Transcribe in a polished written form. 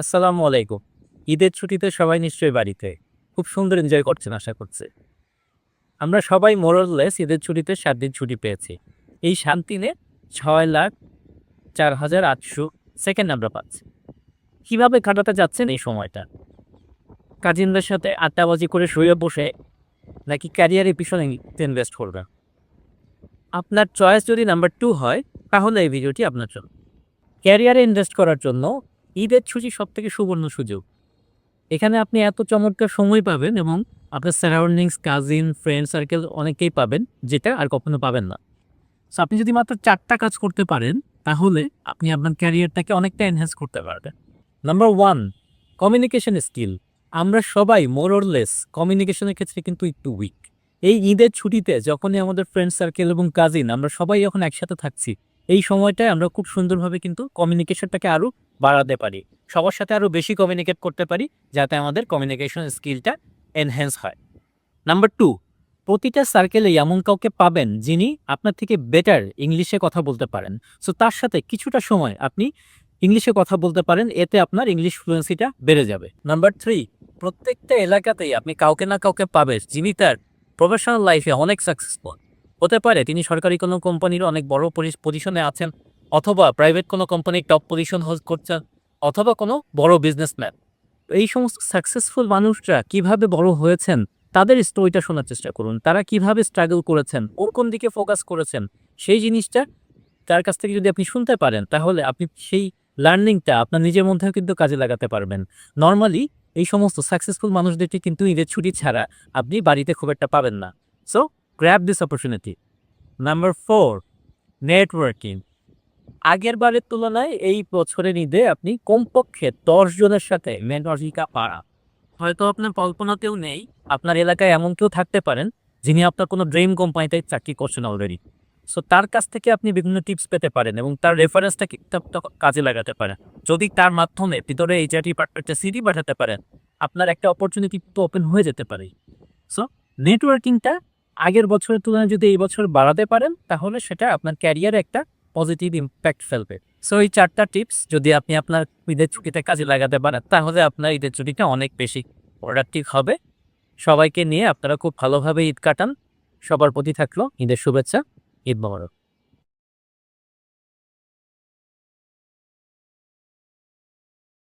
আসসালামু আলাইকুম। ঈদের ছুটিতে সবাই নিশ্চয়ই বাড়িতে। খুব সুন্দর এনজয় করছেন আশা করছি। আমরা সবাই মোর অর লেস ঈদের ছুটিতে ৭ দিন ছুটি পেয়েছি। এই ৭ দিনে ৬,০৪,৮০০ সেকেন্ড আমরা পাচ্ছি। কিভাবে কাটাতে যাচ্ছেন এই সময়টা? কাজিনদের সাথে আড্ডাবাজি করে শুয়ে বসে নাকি ক্যারিয়ারের পিছনে ইনভেস্ট করবেন? আপনার চয়েস যদি নাম্বার 2 হয় তাহলে এই ভিডিওটি আপনার জন্য। ক্যারিয়ারে ইনভেস্ট করার জন্য ঈদের ছুটি সবথেকে সুবর্ণ সুযোগ। এখানে আপনি এত চমৎকার সময় পাবেন এবং আপনার সারাউন্ডিংস, কাজিন, ফ্রেন্ড সার্কেল অনেকেই পাবেন, যেটা আর কখনো পাবেন না। সো আপনি যদি মাত্র ৪ টা কাজ করতে পারেন, তাহলে আপনি আপনার ক্যারিয়ারটাকে অনেকটা এনহ্যান্স করতে পারবেন। Number 1, communication skill. আমরা সবাই মোর অর লেস কমিউনিকেশনের ক্ষেত্রে কিন্তু একটু উইক। এই ঈদের ছুটিতে যখনই আমাদের ফ্রেন্ড সার্কেল এবং কাজিন আমরা সবাই যখন একসাথে থাকছি, এই সময়টায় আমরা খুব সুন্দরভাবে কিন্তু কমিউনিকেশনটাকে আরও বাড়াতে পারি। সবার সাথে আরও বেশি কমিউনিকেট করতে পারি, যাতে আমাদের কমিউনিকেশন স্কিলটা এনহ্যান্স হয়। নাম্বার 2, প্রতিটা সার্কেলে এমন কাউকে পাবেন যিনি আপনার থেকে বেটার ইংলিশে কথা বলতে পারেন। সো তার সাথে কিছুটা সময় আপনি ইংলিশে কথা বলতে পারেন, এতে আপনার ইংলিশ ফ্লুয়েন্সিটা বেড়ে যাবে। নাম্বার 3, প্রত্যেকটা এলাকাতেই আপনি কাউকে না কাউকে পাবেন যিনি তার প্রফেশনাল লাইফে অনেক সাকসেসফুল। হতে পারে তিনি সরকারি কোনো কোম্পানির অনেক বড় পজিশনে আছেন, অথবা প্রাইভেট কোনো কোম্পানির টপ পজিশন হোল্ড করছেন, অথবা কোনো বড় বিজনেসম্যান। এই সমস্ত সাকসেসফুল মানুষরা কিভাবে বড় হয়েছেন তাদের স্টোরিটা শোনার চেষ্টা করুন। তারা কিভাবে স্ট্রাগল করেছেন, কোন দিকে ফোকাস করেছেন, সেই জিনিসটা তার কাছ থেকে যদি আপনি শুনতে পারেন, তাহলে আপনি সেই লার্নিংটা আপনার নিজের মধ্যেও কিন্তু কাজে লাগাতে পারবেন। নরমালি এই সমস্ত সাকসেসফুল মানুষদেরকে কিন্তু ঈদের ছুটি ছাড়া আপনি বাড়িতে খুব একটা পাবেন না। So grab this opportunity. Number 4, networking. আগের বারের তুলনায় এই বছরের ঈদে আপনি কমপক্ষে ১০ জনের সাথে নেটওয়ার্কিংটা পারা। হয়তো আপনার কল্পনাতেও নেই, আপনার এলাকায় এমন কেউ থাকতে পারেন যিনি আপনার কোনো ড্রিম কোম্পানিতে চাকরি করছেন অলরেডি। সো তার কাছ থেকে আপনি বিভিন্ন টিপস পেতে পারেন এবং তার রেফারেন্সটা কাজে লাগাতে পারেন। যদি তার মাধ্যমে ভিতরে এইচআর ডিপার্টমেন্টে সিভি পাঠাতে পারেন, আপনার একটা অপরচুনিটি তো ওপেন হয়ে যেতে পারে। সো নেটওয়ার্কিংটা আগের বছরের তুলনায় যদি এই বছর বাড়াতে পারেন, তাহলে সেটা আপনার ক্যারিয়ারে একটা পজিটিভ ইম্প্যাক্ট ফেলবে। সো এই 4টা টিপস যদি আপনি আপনার ঈদের ছুটিতে কাজে লাগাতে পারেন, তাহলে আপনার ঈদের ছুটিটা অনেক বেশি প্রোডাক্টিভ হবে। সবাইকে নিয়ে আপনারা খুব ভালোভাবে ঈদ কাটান। সবার প্রতি থাকলো ঈদের শুভেচ্ছা। ঈদ মোবারক।